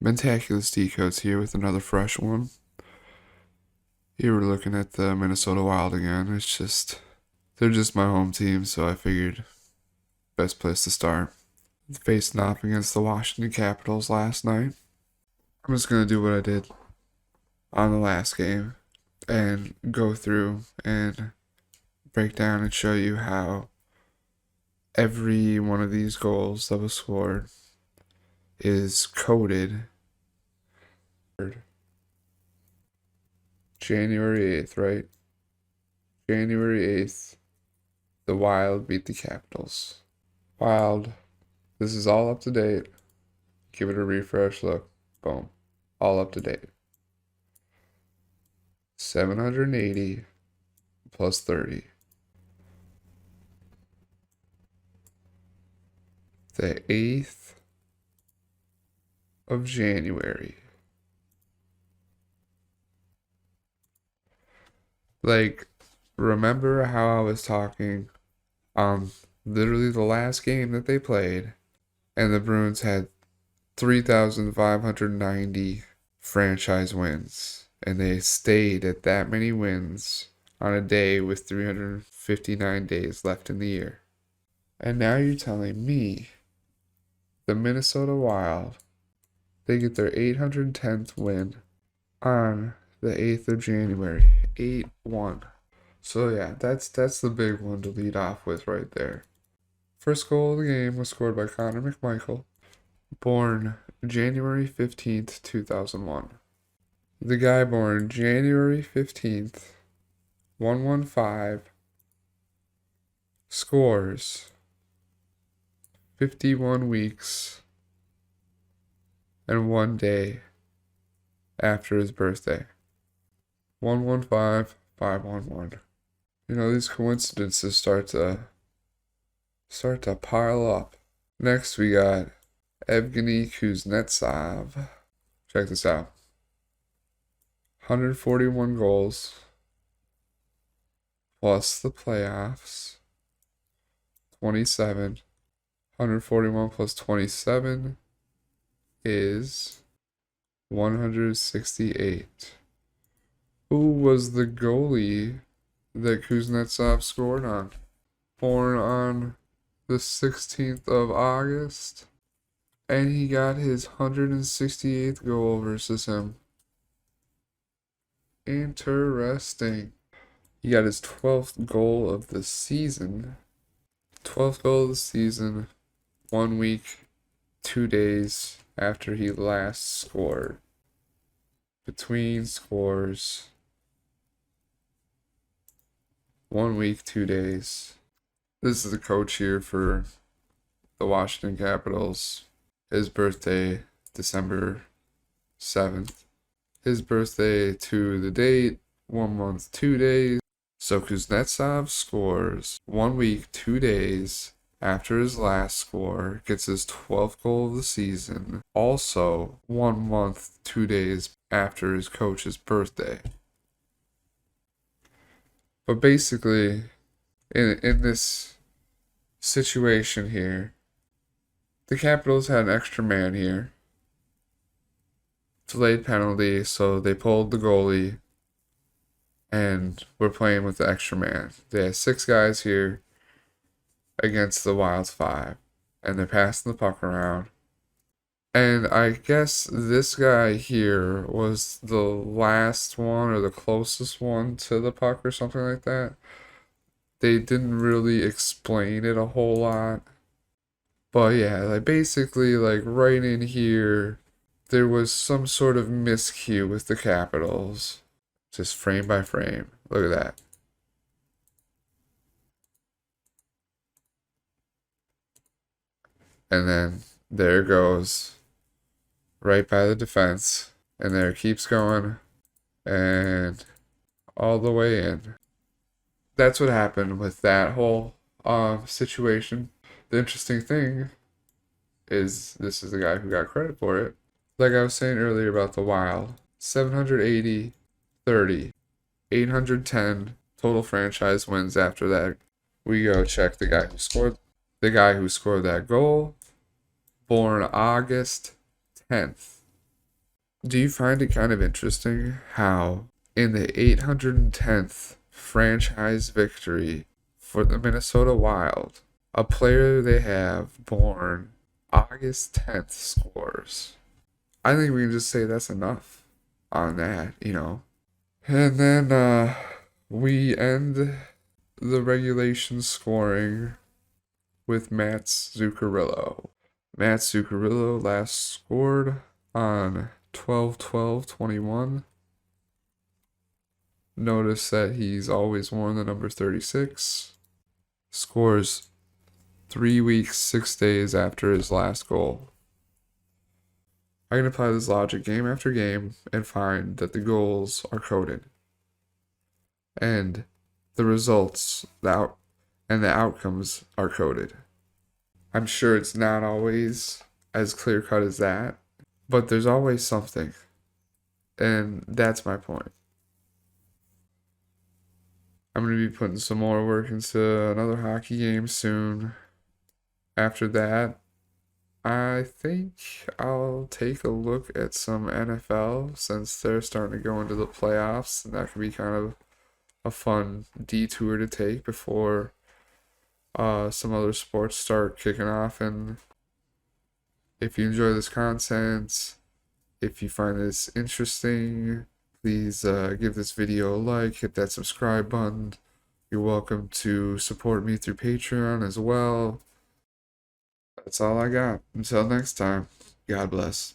Mentaculous Decodes here with another fresh one. Here we're looking at the Minnesota Wild again. They're just my home team, so I figured best place to start. Facing off against the Washington Capitals last night. I'm just going to do what I did on the last game and go through and break down and show you how every one of these goals that was scored is coded January 8th, right? January 8th, the Wild beat the Capitals. Wild, this is all up to date. Give it a refresh look. Boom. All up to date. 780 plus 30. The 8th of January. Remember how I was talking on literally the last game that they played, and the Bruins had 3,590 franchise wins, and they stayed at that many wins on a day with 359 days left in the year. And now you're telling me the Minnesota Wild, they get their 810th win on the 8th of January, 8-1. So yeah, that's the big one to lead off with right there. First goal of the game was scored by Connor McMichael, born January 15th, 2001. The guy born January 15th, 115, scores 51 weeks and 1 day after his birthday. 115, 511. You know, these coincidences start to pile up. Next we got Evgeny Kuznetsov. Check this out. 141 goals plus the playoffs. 27. 141 plus 27 is 168. Who was the goalie that Kuznetsov scored on? Born on the 16th of August, and he got his 168th goal versus him. Interesting. He got his 12th goal of the season. 12th goal of the season, 1 week, 2 days after he last scored. Between scores, 1 week, 2 days. This is the coach here for the Washington Capitals. His birthday, December 7th. His birthday to the date, 1 month, 2 days. So Kuznetsov scores 1 week, 2 days after his last score, gets his 12th goal of the season. Also, 1 month, 2 days after his coach's birthday. But basically, in this situation here, the Capitals had an extra man here. Delayed penalty, so they pulled the goalie and we're playing with the extra man. They had 6 guys here against the Wild's 5, and they're passing the puck around. And I guess this guy here was the last one or the closest one to the puck or something like that. They didn't really explain it a whole lot. But yeah, basically right in here, there was some sort of miscue with the Capitals. Just frame by frame. Look at that. And then there goes. Right by the defense. And there it keeps going. And all the way in. That's what happened with that whole situation. The interesting thing is this is the guy who got credit for it. Like I was saying earlier about the Wild. 780, 30, 810 total franchise wins after that. We go check the guy who scored that goal. Born August 10th, Do you find it kind of interesting how in the 810th franchise victory for the Minnesota Wild, a player they have born August 10th scores? I think we can just say that's enough on that, you know. And then we end the regulation scoring with Matt Zuccarello. Matt Zuccarello last scored on 12/12/21. Notice that he's always worn the number 36. Scores 3 weeks, 6 days after his last goal. I can apply this logic game after game and find that the goals are coded. And the results and the outcomes are coded. I'm sure it's not always as clear cut as that, but there's always something. And that's my point. I'm going to be putting some more work into another hockey game soon. After that, I think I'll take a look at some NFL since they're starting to go into the playoffs, and that could be kind of a fun detour to take before some other sports start kicking off. And if you enjoy this content, if you find this interesting, please give this video a like, hit that subscribe button. You're welcome to support me through Patreon as well. That's all I got. Until next time, God bless.